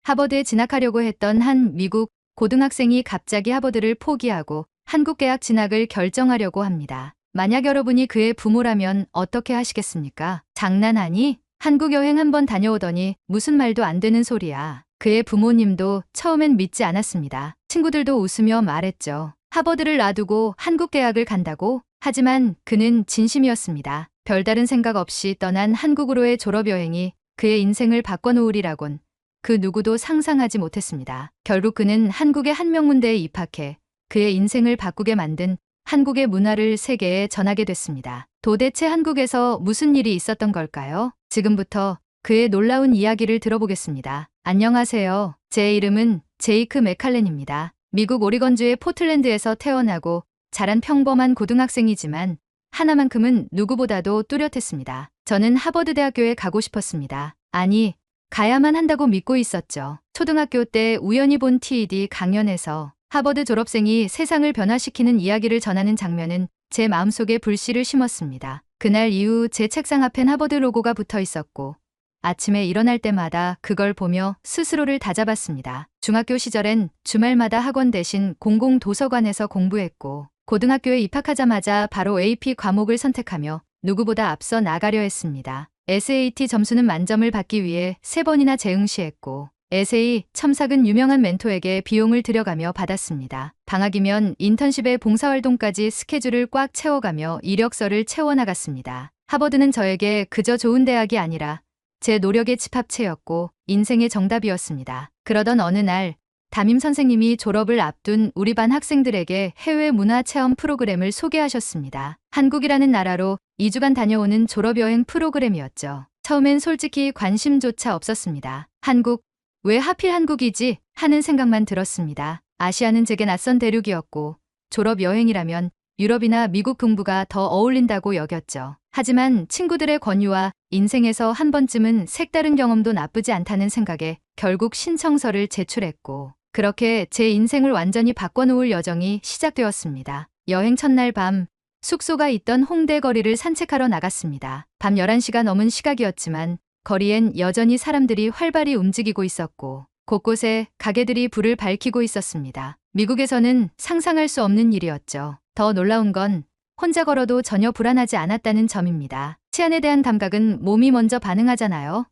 하버드에 진학하려고 했던 한 미국 고등학생이 갑자기 하버드를 포기하고 한국 대학 진학을 결정하려고 합니다. 만약 여러분이 그의 부모라면 어떻게 하시겠습니까? 장난하니? 한국 여행 한번 다녀오더니 무슨 말도 안 되는 소리야. 그의 부모님도 처음엔 믿지 않았습니다. 친구들도 웃으며 말했죠. 하버드를 놔두고 한국 대학을 간다고? 하지만 그는 진심이었습니다. 별다른 생각 없이 떠난 한국으로의 졸업여행이 그의 인생을 바꿔놓으리라곤 그 누구도 상상하지 못했습니다. 결국 그는 한국의 한 명문대에 입학해 그의 인생을 바꾸게 만든 한국의 문화를 세계에 전하게 됐습니다. 도대체 한국에서 무슨 일이 있었던 걸까요? 지금부터 그의 놀라운 이야기를 들어보겠습니다. 안녕하세요. 제 이름은 제이크 맥칼렌입니다. 미국 오리건주의 포틀랜드에서 태어나고 자란 평범한 고등학생이지만 하나만큼은 누구보다도 뚜렷했습니다. 저는 하버드 대학교에 가고 싶었습니다. 아니, 가야만 한다고 믿고 있었죠. 초등학교 때 우연히 본 TED 강연에서 하버드 졸업생이 세상을 변화시키는 이야기를 전하는 장면은 제 마음속에 불씨를 심었습니다. 그날 이후 제 책상 앞엔 하버드 로고가 붙어 있었고 아침에 일어날 때마다 그걸 보며 스스로를 다잡았습니다. 중학교 시절엔 주말마다 학원 대신 공공도서관에서 공부했고 고등학교에 입학하자마자 바로 AP 과목을 선택하며 누구보다 앞서 나가려 했습니다. SAT 점수는 만점을 받기 위해 3번이나 재응시했고 에세이, 첨삭은 유명한 멘토에게 비용을 들여가며 받았습니다. 방학이면 인턴십에 봉사활동까지 스케줄을 꽉 채워가며 이력서를 채워나갔습니다. 하버드는 저에게 그저 좋은 대학이 아니라 제 노력의 집합체였고 인생의 정답이었습니다. 그러던 어느 날 담임 선생님이 졸업을 앞둔 우리 반 학생들에게 해외 문화 체험 프로그램을 소개하셨습니다. 한국이라는 나라로 2주간 다녀오는 졸업여행 프로그램이었죠. 처음엔 솔직히 관심조차 없었습니다. 한국, 왜 하필 한국이지? 하는 생각만 들었습니다. 아시아는 제게 낯선 대륙이었고 졸업여행이라면 유럽이나 미국 동부가 더 어울린다고 여겼죠. 하지만 친구들의 권유와 인생에서 한 번쯤은 색다른 경험도 나쁘지 않다는 생각에 결국 신청서를 제출했고 그렇게 제 인생을 완전히 바꿔놓을 여정이 시작되었습니다. 여행 첫날 밤 숙소가 있던 홍대 거리를 산책하러 나갔습니다. 밤 11시가 넘은 시각이었지만 거리엔 여전히 사람들이 활발히 움직이고 있었고 곳곳에 가게들이 불을 밝히고 있었습니다. 미국에서는 상상할 수 없는 일이었죠. 더 놀라운 건 혼자 걸어도 전혀 불안하지 않았다는 점입니다. 치안에 대한 감각은 몸이 먼저 반응하잖아요.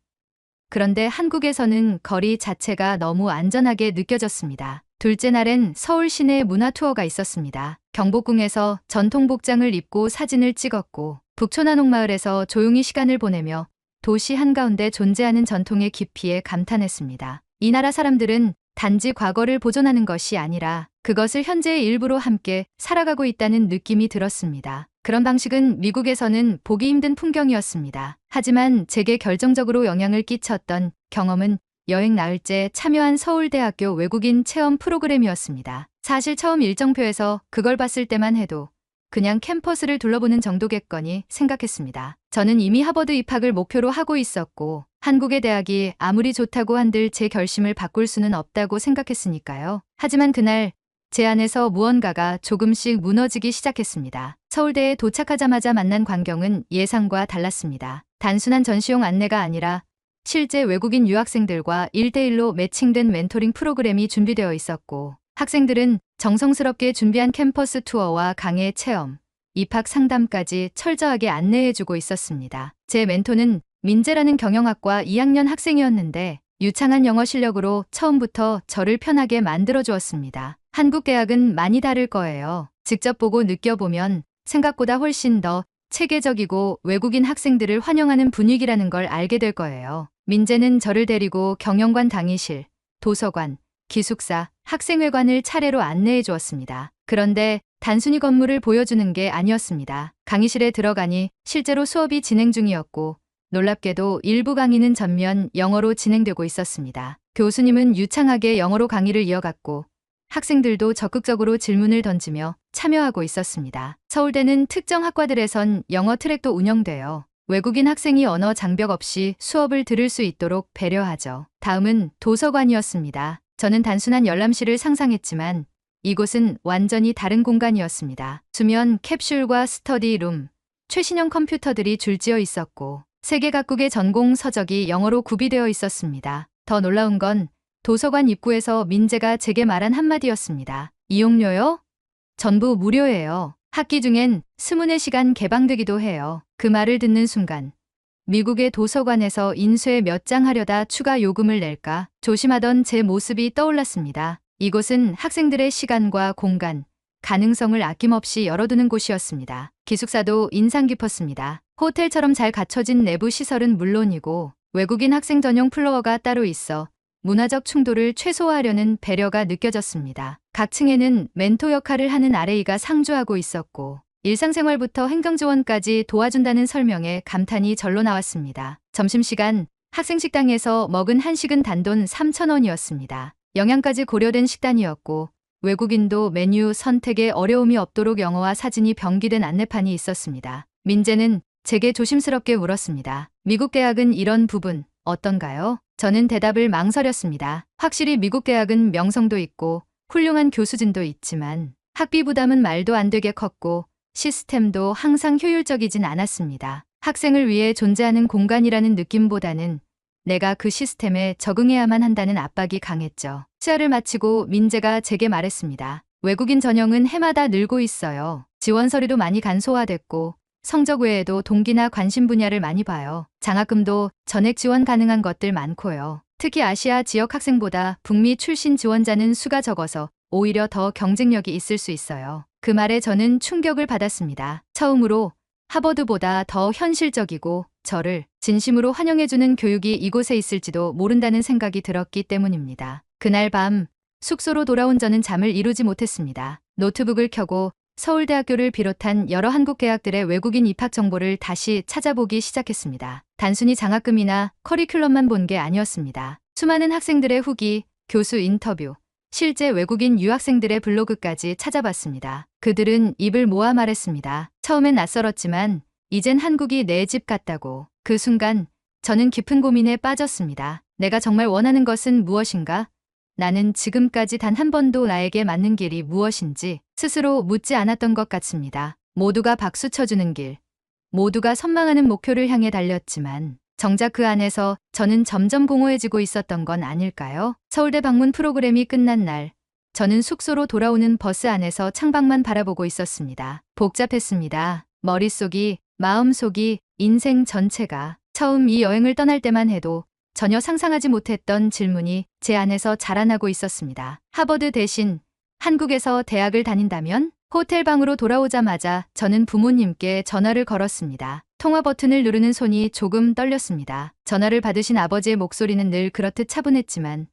그런데 한국에서는 거리 자체가 너무 안전하게 느껴졌습니다. 둘째 날엔 서울 시내 문화 투어가 있었습니다. 경복궁에서 전통 복장을 입고 사진을 찍었고 북촌한옥마을에서 조용히 시간을 보내며 도시 한가운데 존재하는 전통의 깊이에 감탄했습니다. 이 나라 사람들은 단지 과거를 보존하는 것이 아니라 그것을 현재의 일부로 함께 살아가고 있다는 느낌이 들었습니다. 그런 방식은 미국에서는 보기 힘든 풍경이었습니다. 하지만 제게 결정적으로 영향을 끼쳤던 경험은 여행 나흘째 참여한 서울대학교 외국인 체험 프로그램이었습니다. 사실 처음 일정표에서 그걸 봤을 때만 해도 그냥 캠퍼스를 둘러보는 정도겠거니 생각했습니다. 저는 이미 하버드 입학을 목표로 하고 있었고 한국의 대학이 아무리 좋다고 한들 제 결심을 바꿀 수는 없다고 생각했으니까요. 하지만 그날 제 안에서 무언가가 조금씩 무너지기 시작했습니다. 서울대에 도착하자마자 만난 광경은 예상과 달랐습니다. 단순한 전시용 안내가 아니라 실제 외국인 유학생들과 1대1로 매칭된 멘토링 프로그램이 준비되어 있었고 학생들은 정성스럽게 준비한 캠퍼스 투어와 강의 체험, 입학 상담까지 철저하게 안내해주고 있었습니다. 제 멘토는 민재라는 경영학과 2학년 학생이었는데 유창한 영어 실력으로 처음부터 저를 편하게 만들어주었습니다. 한국 대학은 많이 다를 거예요. 직접 보고 느껴보면 생각보다 훨씬 더 체계적이고 외국인 학생들을 환영하는 분위기라는 걸 알게 될 거예요. 민재는 저를 데리고 경영관 강의실, 도서관, 기숙사, 학생회관을 차례로 안내해 주었습니다. 그런데 단순히 건물을 보여주는 게 아니었습니다. 강의실에 들어가니 실제로 수업이 진행 중이었고 놀랍게도 일부 강의는 전면 영어로 진행되고 있었습니다. 교수님은 유창하게 영어로 강의를 이어갔고 학생들도 적극적으로 질문을 던지며 참여하고 있었습니다. 서울대는 특정 학과들에선 영어 트랙도 운영되어 외국인 학생이 언어 장벽 없이 수업을 들을 수 있도록 배려하죠. 다음은 도서관이었습니다. 저는 단순한 열람실을 상상했지만 이곳은 완전히 다른 공간이었습니다. 수면 캡슐과 스터디룸, 최신형 컴퓨터들이 줄지어 있었고 세계 각국의 전공 서적이 영어로 구비되어 있었습니다. 더 놀라운 건 도서관 입구에서 민재가 제게 말한 한마디였습니다. 이용료요? 전부 무료예요. 학기 중엔 24시간 개방되기도 해요. 그 말을 듣는 순간 미국의 도서관에서 인쇄 몇 장 하려다 추가 요금을 낼까 조심하던 제 모습이 떠올랐습니다. 이곳은 학생들의 시간과 공간, 가능성을 아낌없이 열어두는 곳이었습니다. 기숙사도 인상 깊었습니다. 호텔처럼 잘 갖춰진 내부 시설은 물론이고 외국인 학생 전용 플로어가 따로 있어 문화적 충돌을 최소화하려는 배려가 느껴졌습니다. 각 층에는 멘토 역할을 하는 RA가 상주하고 있었고 일상생활부터 행정지원까지 도와준다는 설명에 감탄이 절로 나왔습니다. 점심시간 학생 식당에서 먹은 한식은 단돈 3,000원이었습니다. 영양까지 고려된 식단이었고 외국인도 메뉴 선택에 어려움이 없도록 영어와 사진이 병기된 안내판이 있었습니다. 민재는 제게 조심스럽게 물었습니다. 미국 대학은 이런 부분 어떤가요? 저는 대답을 망설였습니다. 확실히 미국 대학은 명성도 있고 훌륭한 교수진도 있지만 학비 부담은 말도 안 되게 컸고 시스템도 항상 효율적이진 않았습니다. 학생을 위해 존재하는 공간이라는 느낌보다는 내가 그 시스템에 적응해야만 한다는 압박이 강했죠. 시야를 마치고 민재가 제게 말했습니다. 외국인 전형은 해마다 늘고 있어요. 지원 서류도 많이 간소화됐고 성적 외에도 동기나 관심 분야를 많이 봐요. 장학금도 전액 지원 가능한 것들 많고요. 특히 아시아 지역 학생보다 북미 출신 지원자는 수가 적어서 오히려 더 경쟁력이 있을 수 있어요. 그 말에 저는 충격을 받았습니다. 처음으로 하버드보다 더 현실적이고 저를 진심으로 환영해주는 교육이 이곳에 있을지도 모른다는 생각이 들었기 때문입니다. 그날 밤 숙소로 돌아온 저는 잠을 이루지 못했습니다. 노트북을 켜고 서울대학교를 비롯한 여러 한국 대학들의 외국인 입학 정보를 다시 찾아보기 시작했습니다. 단순히 장학금이나 커리큘럼만 본 게 아니었습니다. 수많은 학생들의 후기, 교수 인터뷰, 실제 외국인 유학생들의 블로그까지 찾아봤습니다. 그들은 입을 모아 말했습니다. 처음엔 낯설었지만 이젠 한국이 내 집 같다고. 그 순간 저는 깊은 고민에 빠졌습니다. 내가 정말 원하는 것은 무엇인가? 나는 지금까지 단 한 번도 나에게 맞는 길이 무엇인지 스스로 묻지 않았던 것 같습니다. 모두가 박수 쳐주는 길, 모두가 선망하는 목표를 향해 달렸지만 정작 그 안에서 저는 점점 공허해지고 있었던 건 아닐까요? 서울대 방문 프로그램이 끝난 날, 저는 숙소로 돌아오는 버스 안에서 창밖만 바라보고 있었습니다. 복잡했습니다. 머릿속이, 마음속이, 인생 전체가. 처음 이 여행을 떠날 때만 해도 전혀 상상하지 못했던 질문이 제 안에서 자라나고 있었습니다. 하버드 대신 한국에서 대학을 다닌다면? 호텔 방으로 돌아오자마자 저는 부모님께 전화를 걸었습니다. 통화 버튼을 누르는 손이 조금 떨렸습니다. 전화를 받으신 아버지의 목소리는 늘 그렇듯 차분했지만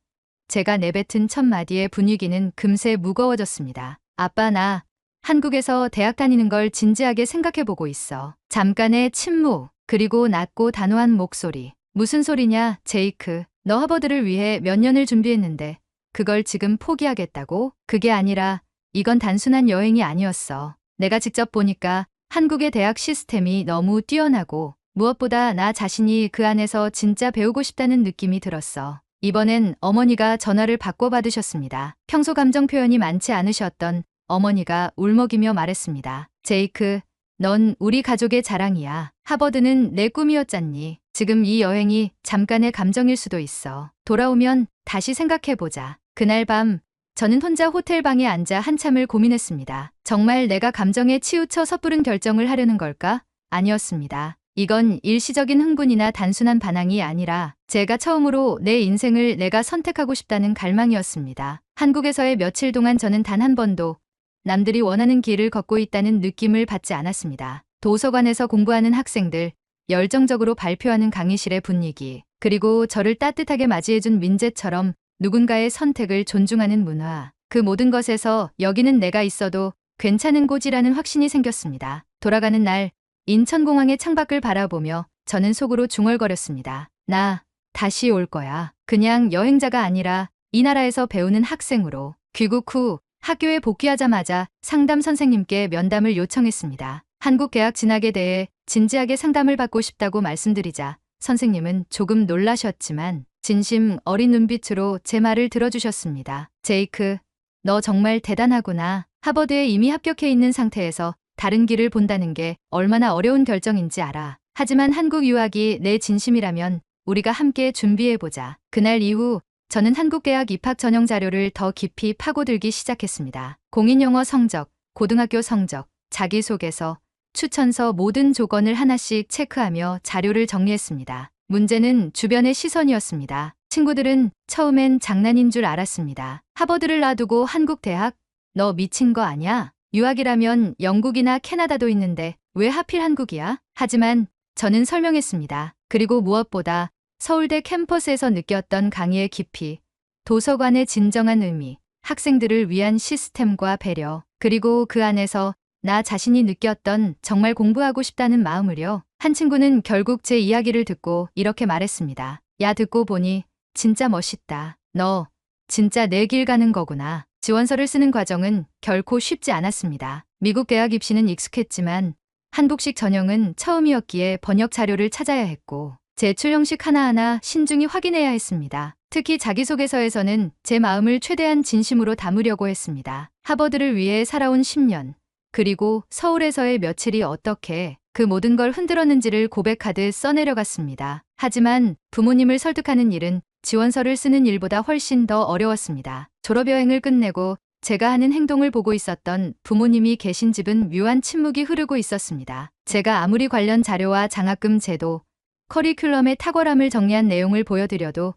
제가 내뱉은 첫 마디의 분위기는 금세 무거워졌습니다. 아빠, 나 한국에서 대학 다니는 걸 진지하게 생각해보고 있어. 잠깐의 침묵, 그리고 낮고 단호한 목소리. 무슨 소리냐, 제이크. 너 하버드를 위해 몇 년을 준비했는데 그걸 지금 포기하겠다고? 그게 아니라 이건 단순한 여행이 아니었어. 내가 직접 보니까 한국의 대학 시스템이 너무 뛰어나고 무엇보다 나 자신이 그 안에서 진짜 배우고 싶다는 느낌이 들었어. 이번엔 어머니가 전화를 바꿔 받으셨습니다. 평소 감정 표현이 많지 않으셨던 어머니가 울먹이며 말했습니다. 제이크, 넌 우리 가족의 자랑이야. 하버드는 내 꿈이었잖니. 지금 이 여행이 잠깐의 감정일 수도 있어. 돌아오면 다시 생각해보자. 그날 밤 저는 혼자 호텔 방에 앉아 한참을 고민했습니다. 정말 내가 감정에 치우쳐 섣부른 결정을 하려는 걸까? 아니었습니다. 이건 일시적인 흥분이나 단순한 반항이 아니라 제가 처음으로 내 인생을 내가 선택하고 싶다는 갈망이었습니다. 한국에서의 며칠 동안 저는 단 한 번도 남들이 원하는 길을 걷고 있다는 느낌을 받지 않았습니다. 도서관에서 공부하는 학생들, 열정적으로 발표하는 강의실의 분위기, 그리고 저를 따뜻하게 맞이해준 민재처럼 누군가의 선택을 존중하는 문화, 그 모든 것에서 여기는 내가 있어도 괜찮은 곳이라는 확신이 생겼습니다. 돌아가는 날 인천공항의 창밖을 바라보며 저는 속으로 중얼거렸습니다. 나 다시 올 거야. 그냥 여행자가 아니라 이 나라에서 배우는 학생으로. 귀국 후 학교에 복귀하자마자 상담 선생님께 면담을 요청했습니다. 한국 대학 진학에 대해 진지하게 상담을 받고 싶다고 말씀드리자 선생님은 조금 놀라셨지만 진심 어린 눈빛으로 제 말을 들어주셨습니다. 제이크, 너 정말 대단하구나. 하버드에 이미 합격해 있는 상태에서 다른 길을 본다는 게 얼마나 어려운 결정인지 알아. 하지만 한국 유학이 내 진심이라면 우리가 함께 준비해보자. 그날 이후 저는 한국대학 입학 전형 자료를 더 깊이 파고들기 시작했습니다. 공인영어 성적, 고등학교 성적, 자기소개서, 추천서 모든 조건을 하나씩 체크하며 자료를 정리했습니다. 문제는 주변의 시선이었습니다. 친구들은 처음엔 장난인 줄 알았습니다. 하버드를 놔두고 한국 대학? 너 미친 거 아냐? 유학이라면 영국이나 캐나다도 있는데 왜 하필 한국이야? 하지만 저는 설명했습니다. 그리고 무엇보다 서울대 캠퍼스에서 느꼈던 강의의 깊이, 도서관의 진정한 의미, 학생들을 위한 시스템과 배려, 그리고 그 안에서 나 자신이 느꼈던 정말 공부하고 싶다는 마음을요. 한 친구는 결국 제 이야기를 듣고 이렇게 말했습니다. 야, 듣고 보니 진짜 멋있다. 너 진짜 내 길 가는 거구나. 지원서를 쓰는 과정은 결코 쉽지 않았습니다. 미국 대학 입시는 익숙했지만 한국식 전형은 처음이었기에 번역 자료를 찾아야 했고 제출 형식 하나하나 신중히 확인해야 했습니다. 특히 자기소개서에서는 제 마음을 최대한 진심으로 담으려고 했습니다. 하버드를 위해 살아온 10년, 그리고 서울에서의 며칠이 어떻게 그 모든 걸 흔들었는지를 고백하듯 써내려갔습니다. 하지만 부모님을 설득하는 일은 지원서를 쓰는 일보다 훨씬 더 어려웠습니다. 졸업여행을 끝내고 제가 하는 행동을 보고 있었던 부모님이 계신 집은 묘한 침묵이 흐르고 있었습니다. 제가 아무리 관련 자료와 장학금 제도, 커리큘럼의 탁월함을 정리한 내용을 보여드려도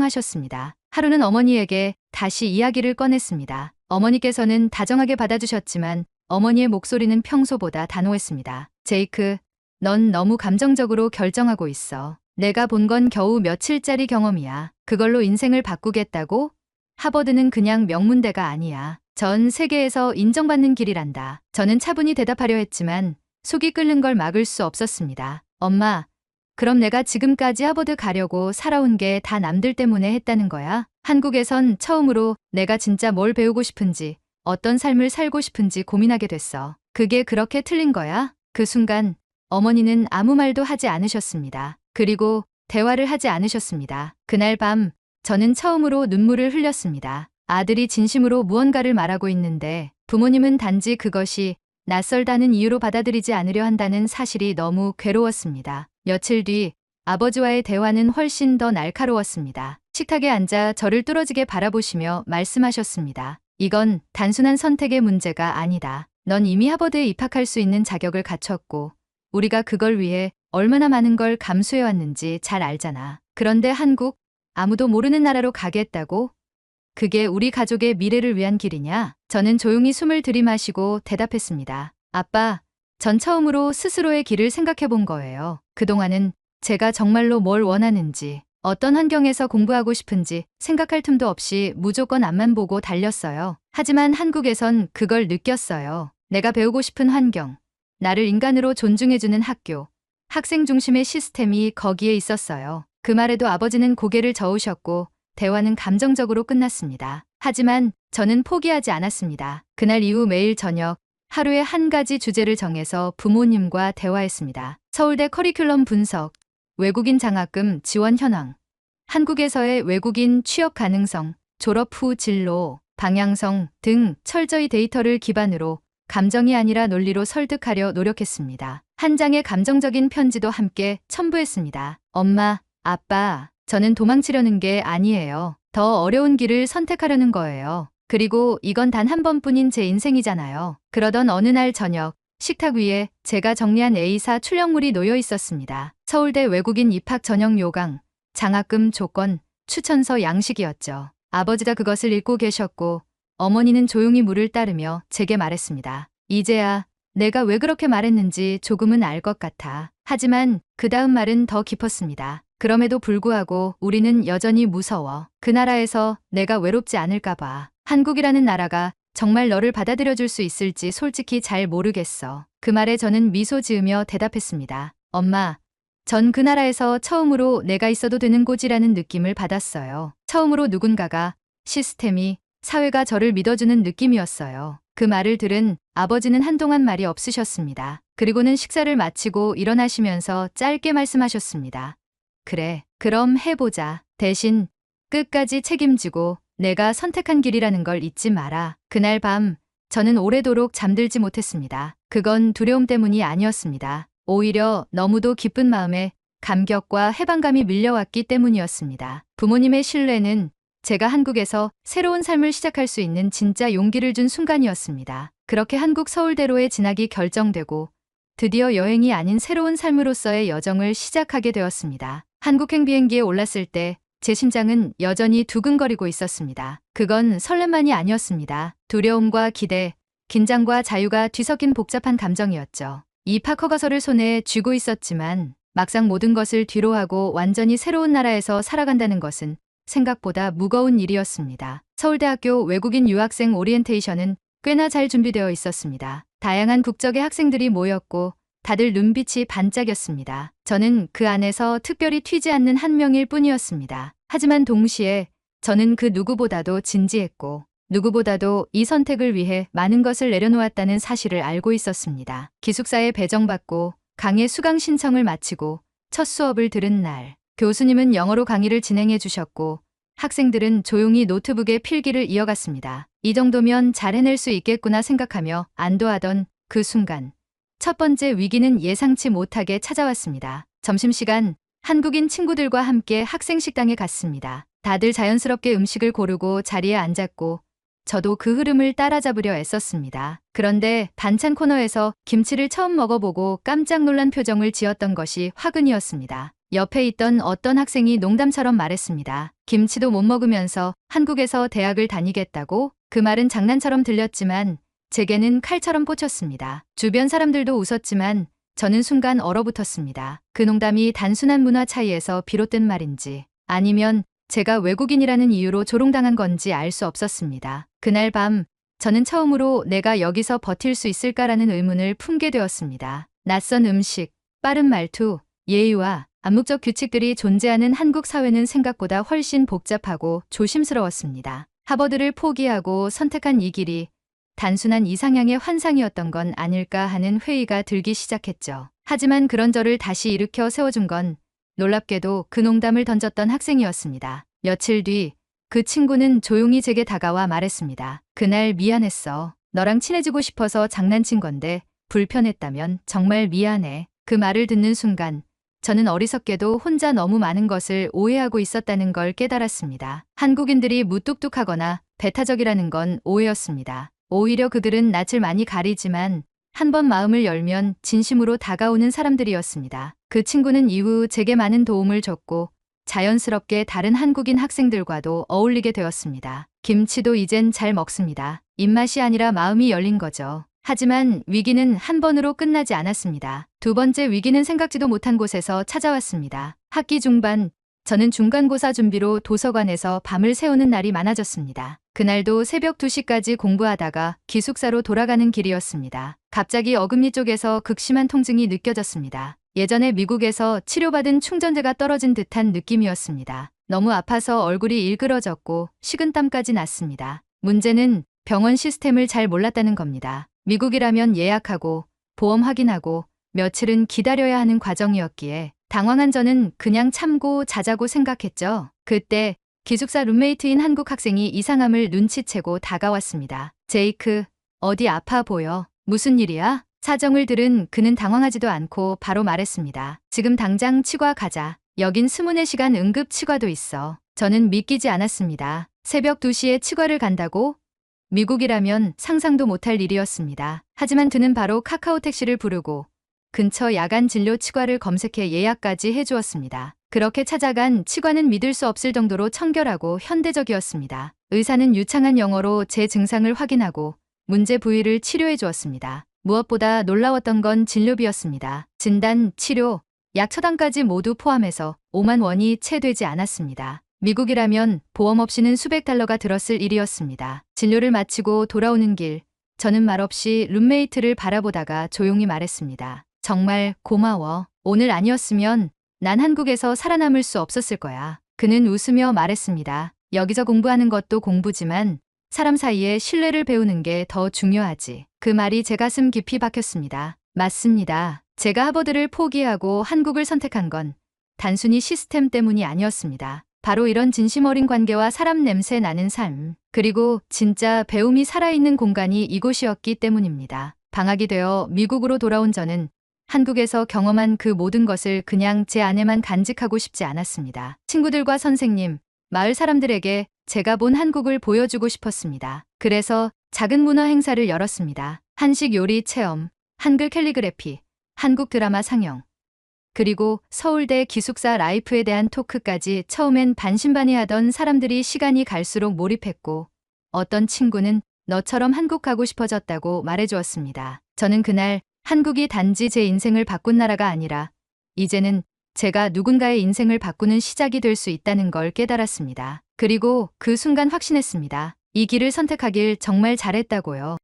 시큰둥하셨습니다. 하루는 어머니에게 다시 이야기를 꺼냈습니다. 어머니께서는 다정하게 받아주셨지만 어머니의 목소리는 평소보다 단호했습니다. 제이크, 넌 너무 감정적으로 결정하고 있어. 내가 본 건 겨우 며칠짜리 경험이야. 그걸로 인생을 바꾸겠다고? 하버드는 그냥 명문대가 아니야. 전 세계에서 인정받는 길이란다. 저는 차분히 대답하려 했지만 속이 끓는 걸 막을 수 없었습니다. 엄마, 그럼 내가 지금까지 하버드 가려고 살아온 게 다 남들 때문에 했다는 거야? 한국에선 처음으로 내가 진짜 뭘 배우고 싶은지, 어떤 삶을 살고 싶은지 고민하게 됐어. 그게 그렇게 틀린 거야? 그 순간 어머니는 아무 말도 하지 않으셨습니다. 그리고 대화를 하지 않으셨습니다. 그날 밤 저는 처음으로 눈물을 흘렸습니다. 아들이 진심으로 무언가를 말하고 있는데 부모님은 단지 그것이 낯설다는 이유로 받아들이지 않으려 한다는 사실이 너무 괴로웠습니다. 며칠 뒤 아버지와의 대화는 훨씬 더 날카로웠습니다. 식탁에 앉아 저를 뚫어지게 바라보시며 말씀하셨습니다. 이건 단순한 선택의 문제가 아니다. 넌 이미 하버드에 입학할 수 있는 자격을 갖췄고 우리가 그걸 위해 얼마나 많은 걸 감수해왔는지 잘 알잖아. 그런데 한국, 아무도 모르는 나라로 가겠다고? 그게 우리 가족의 미래를 위한 길이냐? 저는 조용히 숨을 들이마시고 대답했습니다. 아빠, 전 처음으로 스스로의 길을 생각해 본 거예요. 그동안은 제가 정말로 뭘 원하는지, 어떤 환경에서 공부하고 싶은지 생각할 틈도 없이 무조건 앞만 보고 달렸어요. 하지만 한국에선 그걸 느꼈어요. 내가 배우고 싶은 환경, 나를 인간으로 존중해주는 학교, 학생 중심의 시스템이 거기에 있었어요. 그 말에도 아버지는 고개를 저으셨고 대화는 감정적으로 끝났습니다. 하지만 저는 포기하지 않았습니다. 그날 이후 매일 저녁 하루에 한 가지 주제를 정해서 부모님과 대화했습니다. 서울대 커리큘럼 분석, 외국인 장학금 지원 현황, 한국에서의 외국인 취업 가능성, 졸업 후 진로, 방향성 등 철저히 데이터를 기반으로 감정이 아니라 논리로 설득하려 노력했습니다. 한 장의 감정적인 편지도 함께 첨부했습니다. 엄마, 아빠, 저는 도망치려는 게 아니에요. 더 어려운 길을 선택하려는 거예요. 그리고 이건 단 한 번뿐인 제 인생이잖아요. 그러던 어느 날 저녁, 식탁 위에 제가 정리한 A사 출력물이 놓여 있었습니다. 서울대 외국인 입학 전형 요강, 장학금 조건, 추천서 양식이었죠. 아버지가 그것을 읽고 계셨고 어머니는 조용히 물을 따르며 제게 말했습니다. 이제야 내가 왜 그렇게 말했는지 조금은 알 것 같아. 하지만 그 다음 말은 더 깊었습니다. 그럼에도 불구하고 우리는 여전히 무서워. 그 나라에서 내가 외롭지 않을까 봐. 한국이라는 나라가 정말 너를 받아들여줄 수 있을지 솔직히 잘 모르겠어. 그 말에 저는 미소 지으며 대답했습니다. 엄마, 전 그 나라에서 처음으로 내가 있어도 되는 곳이라는 느낌을 받았어요. 처음으로 누군가가, 시스템이, 사회가 저를 믿어주는 느낌이었어요. 그 말을 들은 아버지는 한동안 말이 없으셨습니다. 그리고는 식사를 마치고 일어나시면서 짧게 말씀하셨습니다. 그래, 그럼 해보자. 대신 끝까지 책임지고 내가 선택한 길이라는 걸 잊지 마라. 그날 밤 저는 오래도록 잠들지 못했습니다. 그건 두려움 때문이 아니었습니다. 오히려 너무도 기쁜 마음에 감격과 해방감이 밀려왔기 때문이었습니다. 부모님의 신뢰는 제가 한국에서 새로운 삶을 시작할 수 있는 진짜 용기를 준 순간이었습니다. 그렇게 한국 서울대로의 진학이 결정되고 드디어 여행이 아닌 새로운 삶으로서의 여정을 시작하게 되었습니다. 한국행 비행기에 올랐을 때 제 심장은 여전히 두근거리고 있었습니다. 그건 설렘만이 아니었습니다. 두려움과 기대, 긴장과 자유가 뒤섞인 복잡한 감정이었죠. 이 파커가서를 손에 쥐고 있었지만 막상 모든 것을 뒤로하고 완전히 새로운 나라에서 살아간다는 것은 생각보다 무거운 일이었습니다. 서울대학교 외국인 유학생 오리엔테이션은 꽤나 잘 준비되어 있었습니다. 다양한 국적의 학생들이 모였고 다들 눈빛이 반짝였습니다. 저는 그 안에서 특별히 튀지 않는 한 명일 뿐이었습니다. 하지만 동시에 저는 그 누구보다도 진지했고 누구보다도 이 선택을 위해 많은 것을 내려놓았다는 사실을 알고 있었습니다. 기숙사에 배정받고 강의 수강 신청을 마치고 첫 수업을 들은 날, 교수님은 영어로 강의를 진행해 주셨고 학생들은 조용히 노트북에 필기를 이어갔습니다. 이 정도면 잘 해낼 수 있겠구나 생각하며 안도하던 그 순간 첫 번째 위기는 예상치 못하게 찾아왔습니다. 점심시간 한국인 친구들과 함께 학생 식당에 갔습니다. 다들 자연스럽게 음식을 고르고 자리에 앉았고 저도 그 흐름을 따라잡으려 애썼습니다. 그런데 반찬 코너에서 김치를 처음 먹어보고 깜짝 놀란 표정을 지었던 것이 화근이었습니다. 옆에 있던 어떤 학생이 농담처럼 말했습니다. 김치도 못 먹으면서 한국에서 대학을 다니겠다고? 그 말은 장난처럼 들렸지만 제게는 칼처럼 꽂혔습니다. 주변 사람들도 웃었지만 저는 순간 얼어붙었습니다. 그 농담이 단순한 문화 차이에서 비롯된 말인지 아니면 제가 외국인이라는 이유로 조롱당한 건지 알 수 없었습니다. 그날 밤 저는 처음으로 내가 여기서 버틸 수 있을까라는 의문을 품게 되었습니다. 낯선 음식, 빠른 말투, 예의와 암묵적 규칙들이 존재하는 한국 사회는 생각보다 훨씬 복잡하고 조심스러웠습니다. 하버드를 포기하고 선택한 이 길이 단순한 이상향의 환상이었던 건 아닐까 하는 회의가 들기 시작했죠. 하지만 그런 저를 다시 일으켜 세워준 건 놀랍게도 그 농담을 던졌던 학생이었습니다. 며칠 뒤 그 친구는 조용히 제게 다가와 말했습니다. 그날 미안했어. 너랑 친해지고 싶어서 장난친 건데 불편했다면 정말 미안해. 그 말을 듣는 순간 저는 어리석게도 혼자 너무 많은 것을 오해하고 있었다는 걸 깨달았습니다. 한국인들이 무뚝뚝하거나 배타적이라는 건 오해였습니다. 오히려 그들은 낯을 많이 가리지만 한 번 마음을 열면 진심으로 다가오는 사람들이었습니다. 그 친구는 이후 제게 많은 도움을 줬고 자연스럽게 다른 한국인 학생들과도 어울리게 되었습니다. 김치도 이젠 잘 먹습니다. 입맛이 아니라 마음이 열린 거죠. 하지만 위기는 한 번으로 끝나지 않았습니다. 두 번째 위기는 생각지도 못한 곳에서 찾아왔습니다. 학기 중반, 저는 중간고사 준비로 도서관에서 밤을 새우는 날이 많아졌습니다. 그날도 새벽 2시까지 공부하다가 기숙사로 돌아가는 길이었습니다. 갑자기 어금니 쪽에서 극심한 통증이 느껴졌습니다. 예전에 미국에서 치료받은 충전재가 떨어진 듯한 느낌이었습니다. 너무 아파서 얼굴이 일그러졌고 식은땀까지 났습니다. 문제는 병원 시스템을 잘 몰랐다는 겁니다. 미국이라면 예약하고 보험 확인하고 며칠은 기다려야 하는 과정이었기에 당황한 저는 그냥 참고 자자고 생각했죠. 그때 기숙사 룸메이트인 한국 학생이 이상함을 눈치채고 다가왔습니다. 제이크, 어디 아파 보여? 무슨 일이야? 사정을 들은 그는 당황하지도 않고 바로 말했습니다. 지금 당장 치과 가자. 여긴 24시간 응급 치과도 있어. 저는 믿기지 않았습니다. 새벽 2시에 치과를 간다고? 미국이라면 상상도 못할 일이었습니다. 하지만 그는 바로 카카오 택시를 부르고 근처 야간 진료 치과를 검색해 예약까지 해주었습니다. 그렇게 찾아간 치과는 믿을 수 없을 정도로 청결하고 현대적이었습니다. 의사는 유창한 영어로 제 증상을 확인하고 문제 부위를 치료해 주었습니다. 무엇보다 놀라웠던 건 진료비였습니다. 진단, 치료, 약 처방까지 모두 포함해서 5만 원이 채 되지 않았습니다. 미국이라면 보험 없이는 수백 달러가 들었을 일이었습니다. 진료를 마치고 돌아오는 길, 저는 말없이 룸메이트를 바라보다가 조용히 말했습니다. 정말 고마워. 오늘 아니었으면 난 한국에서 살아남을 수 없었을 거야. 그는 웃으며 말했습니다. 여기서 공부하는 것도 공부지만 사람 사이에 신뢰를 배우는 게 더 중요하지. 그 말이 제 가슴 깊이 박혔습니다. 맞습니다. 제가 하버드를 포기하고 한국을 선택한 건 단순히 시스템 때문이 아니었습니다. 바로 이런 진심 어린 관계와 사람 냄새 나는 삶, 그리고 진짜 배움이 살아있는 공간이 이곳이었기 때문입니다. 방학이 되어 미국으로 돌아온 저는 한국에서 경험한 그 모든 것을 그냥 제 안에만 간직하고 싶지 않았습니다. 친구들과 선생님, 마을 사람들에게 제가 본 한국을 보여주고 싶었습니다. 그래서 작은 문화 행사를 열었습니다. 한식 요리 체험, 한글 캘리그래피, 한국 드라마 상영, 그리고 서울대 기숙사 라이프에 대한 토크까지. 처음엔 반신반의하던 사람들이 시간이 갈수록 몰입했고, 어떤 친구는 너처럼 한국 가고 싶어졌다고 말해주었습니다. 저는 그날 한국이 단지 제 인생을 바꾼 나라가 아니라 이제는 제가 누군가의 인생을 바꾸는 시작이 될 수 있다는 걸 깨달았습니다. 그리고 그 순간 확신했습니다. 이 길을 선택하길 정말 잘했다고요.